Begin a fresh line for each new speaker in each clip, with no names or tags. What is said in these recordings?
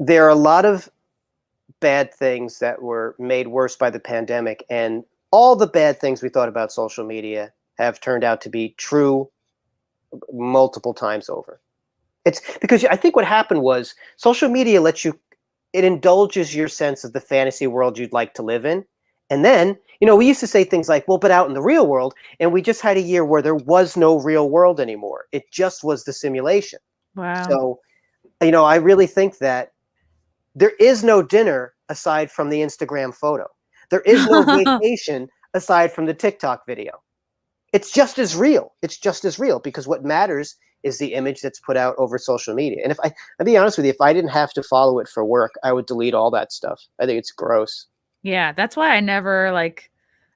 there are a lot of bad things that were made worse by the pandemic, and all the bad things we thought about social media have turned out to be true multiple times over. It's because I think what happened was social media it indulges your sense of the fantasy world you'd like to live in. And then, we used to say things like, well, but out in the real world, and we just had a year where there was no real world anymore. It just was the simulation.
Wow.
So, I really think that there is no dinner aside from the Instagram photo. There is no vacation aside from the TikTok video. It's just as real. It's just as real because what matters is the image that's put out over social media. And I'll be honest with you, if I didn't have to follow it for work, I would delete all that stuff. I think it's gross.
Yeah, that's why I never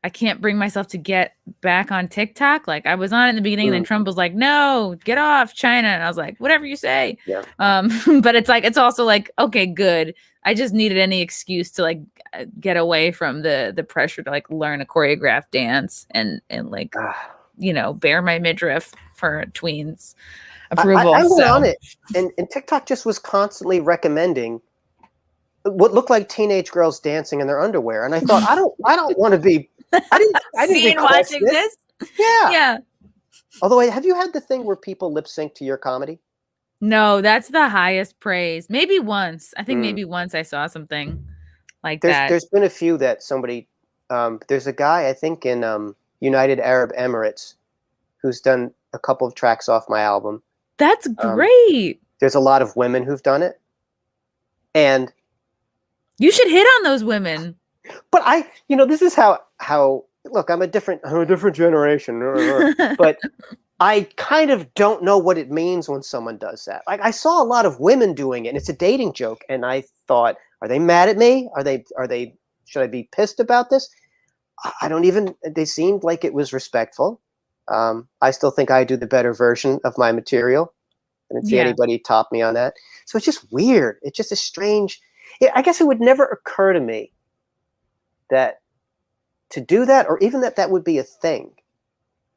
I can't bring myself to get back on TikTok. Like I was on it in the beginning and then Trump was like, no, get off China. And I was like, whatever you say.
Yeah.
But it's also like, okay, good. I just needed any excuse to get away from the pressure to learn a choreographed dance and bare my midriff for tweens approval.
I went on it and TikTok just was constantly recommending what looked like teenage girls dancing in their underwear. And I thought, I don't want to be, I didn't
seen watching this.
Yeah.
Yeah.
Although, have you had the thing where people lip sync to your comedy?
No, that's the highest praise. Maybe once. I think maybe once I saw something like that.
There's been a few that somebody, there's a guy, I think in United Arab Emirates, who's done a couple of tracks off my album.
That's great.
There's a lot of women who've done it. And
you should hit on those women.
But this is how look, I'm a different generation, but I kind of don't know what it means when someone does that. I saw a lot of women doing it, and it's a dating joke, and I thought, are they mad at me? Are they should I be pissed about this? They seemed like it was respectful. I still think I do the better version of my material. I didn't see anybody top me on that. So it's just weird. It's just a strange, I guess it would never occur to me that to do that, or even that would be a thing.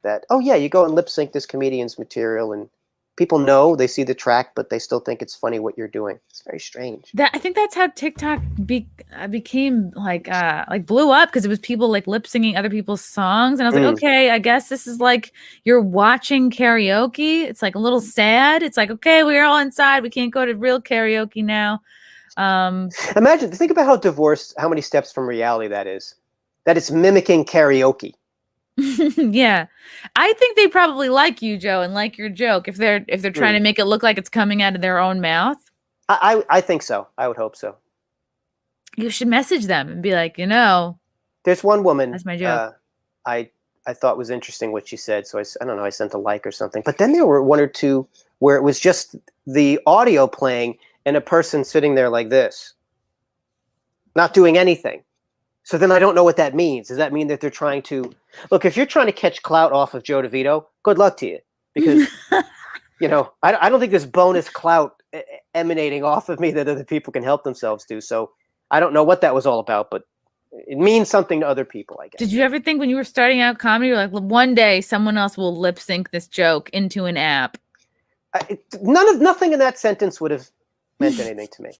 That, oh yeah, you go and lip sync this comedian's material and people know, they see the track, but they still think it's funny what you're doing. It's very strange.
I think that's how TikTok became blew up, because it was people lip syncing other people's songs. And I was like, okay, I guess this is you're watching karaoke. It's a little sad. It's okay, we're all inside. We can't go to real karaoke now.
Think about how many steps from reality that is. That it's mimicking karaoke.
Yeah, I think they probably like you, Joe, and like your joke if they're trying to make it look like it's coming out of their own mouth.
I think so. I would hope so.
You should message them and be like,
there's one woman.
That's my joke.
I thought was interesting what she said, so I don't know. I sent a like or something. But then there were one or two where it was just the audio playing and a person sitting there like this, not doing anything. So then I don't know what that means. Does that mean that they're trying to look? If you're trying to catch clout off of Joe DeVito, good luck to you, because I don't think there's bonus clout emanating off of me that other people can help themselves do. So I don't know what that was all about, but it means something to other people, I guess.
Did you ever think when you were starting out comedy, you're like, one day someone else will lip sync this joke into an app?
Nothing in that sentence would have meant anything to me.